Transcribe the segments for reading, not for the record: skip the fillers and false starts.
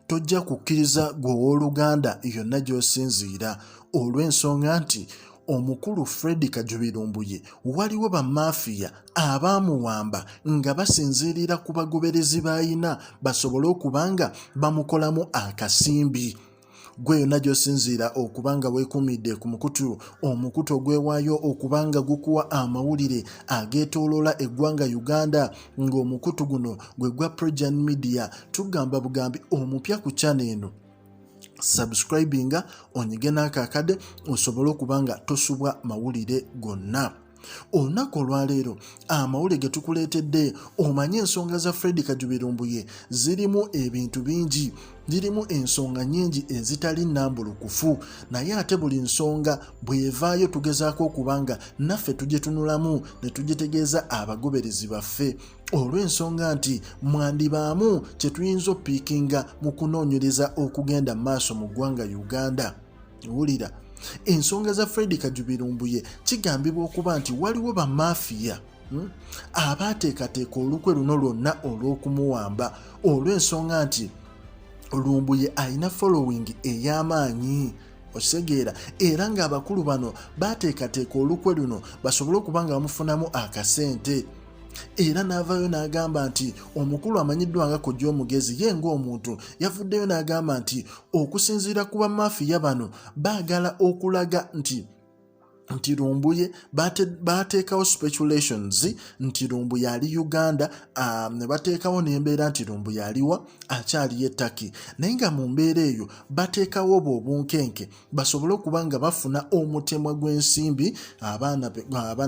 tojja kukkiriza gwe w'Oluganda yonna gy'osinziira olw'ensonga nti omukulu Fred Kajubirumbuye waliwo bamafiya abaamuwamba nga basinziirira ku bagoberezi bayina basobole okubanga bamukolamu akasimbi. Gwe yonna gy'osinziira okubanga weekumidde ku mukutu ogwewaayo okubanga gukuwa amawulire ageetooloola eggwanga Uganda ng'omukutu guno gwe gwa Projan Media. Tugamba bugambi omupya ku channel eno subscribinga onyige n'akakade osobole okubanga tosubwa mawulire gonna. Olunaku olwaleero amawulire ge tukuleetedde omanye ensonga za Fred Kajubirumbuye zirimu ebintu bingi, zirimu ensonga nnyingi ezitali nnambulukufu, naye ate buli nsonga bw'evaayo tugezaako okubanga naffe tugyetunulamu ne tugitegeeza abagoberezi baffe olw'ensonga nti mwandibaamu kye tuyinza opiikinga mu kunoonyereza okugenda maaso mu ggwanga Uganda. Wulira, ensonga za Fred Kajubirumbuye kigambibwa okuba nti waliwo bamafiya abaateekateeka olukwe luno lwonna olw'okumuwamba olw'ensonga nti Lumbuye alina following ey'amaanyi, okisegeera, era ng'abakulu bano baateekateeka olukwe luno basobole okubanga bamufunamu akasente. Era n'avaayo n'agamba nti omukulu amanyiddwa nga Kojja Omugezi ye ng'omuntu yavuddeyo n'agamba nti okusinziira ku bamafiya bano baagala okulaga nti Lumbuye bateekawo speculations nti Lumbuye ali Uganda, ne bateekawo n'embeera nti Lumbuye aliwa akyali ye Turkey, naye nga mu mbeera eyo bateekawo obwo obunkenke basobole okuba nga bafuna omutemwa gw'ensimbi abaana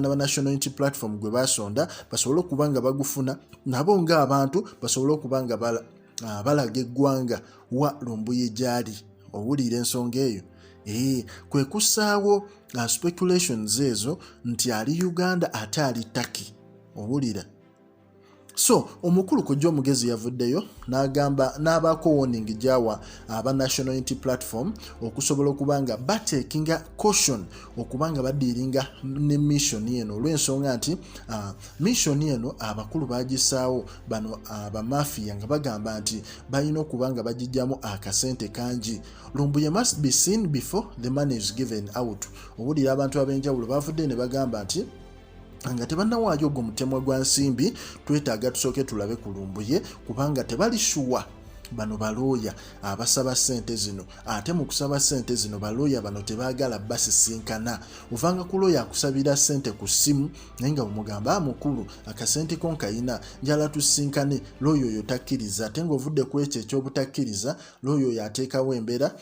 ba National Unity Platform gwe basonda basobole okuba nga bagufuna nabo ng'abantu basobole okuba nga balaga eggwanga wa Lumbuye gyali. Owulira ensonga eyo? Kwe kussaawo speculations ezo nti ali Uganda ate ali Turkey. Owulira? So omukulu Kojja Omugezi yavuddeyo n'agamba n'abaako warning gyawa aba National Unity Platform okusobola okubanga batekinga caution okubanga badiringa ne mission eno olw'ensonga nti mission eno abakulu bagisaawo bano abamafiya nga bagamba nti balina okubanga bagijjamu akasente kangi. Lumbuye must be seen before the money is given out. Owulira abantu ab'enjawulo bavudde ne bagamba nti nga tebannawaayo ogwo mutemwa gwa nsimbi twetaaga tusooke tulabe ku Lumbuye kubanga tebalishuwa bano balooya abasaba ssente zino, ate mu kusaba ssente zino balooya bano tebaagala basisinkana. Ovanga ku looya akusabira ssente ku ssimu naye nga bw'omugamba mukulu akasente ko nkayina njala tusisinkane, looya oyo takkiriza. Ate ng'ovudde ku ekyo eky'obutakkiriza, looya oyo ateekawo embeera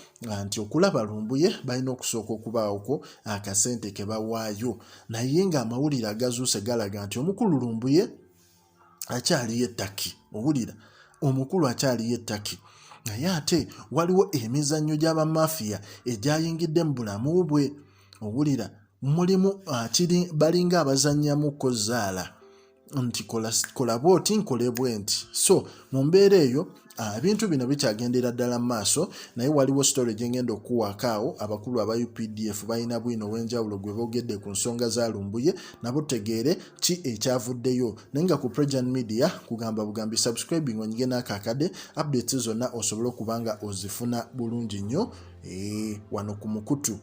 nti okulaba Lumbuye balina okusooka okubaawoko akasente ke bawaayo. Naye ng'amawulire agazuuse galaga nti omukulu Lumbuye akyali ye Turkey. Owulira? Omukulu akyali ye Turkey. Naye ate waliwo emizannyo gy'abamafiya egyayingidde mu bulamu bwe. Owulira? Mulimu balinga abazannyamu kozaala nti kola bwoti nkole bwenti. So mu mbeera eyo ebintu bino bikyagendera ddala mu maaso, naye waliwo story gye ngenda okuwaakaawo. Abakulu aba UPDF balina bwino obw'enjawulo gwe boogedde ku nsonga za Lumbuye, nabo tegeere ki ekyavuddeyo. Naye nga ku Projan Media kugamba bugambi subscribing onyige n'akakade updates zonna osobole okubanga ozifuna bulungi nnyo wano ku mukutu.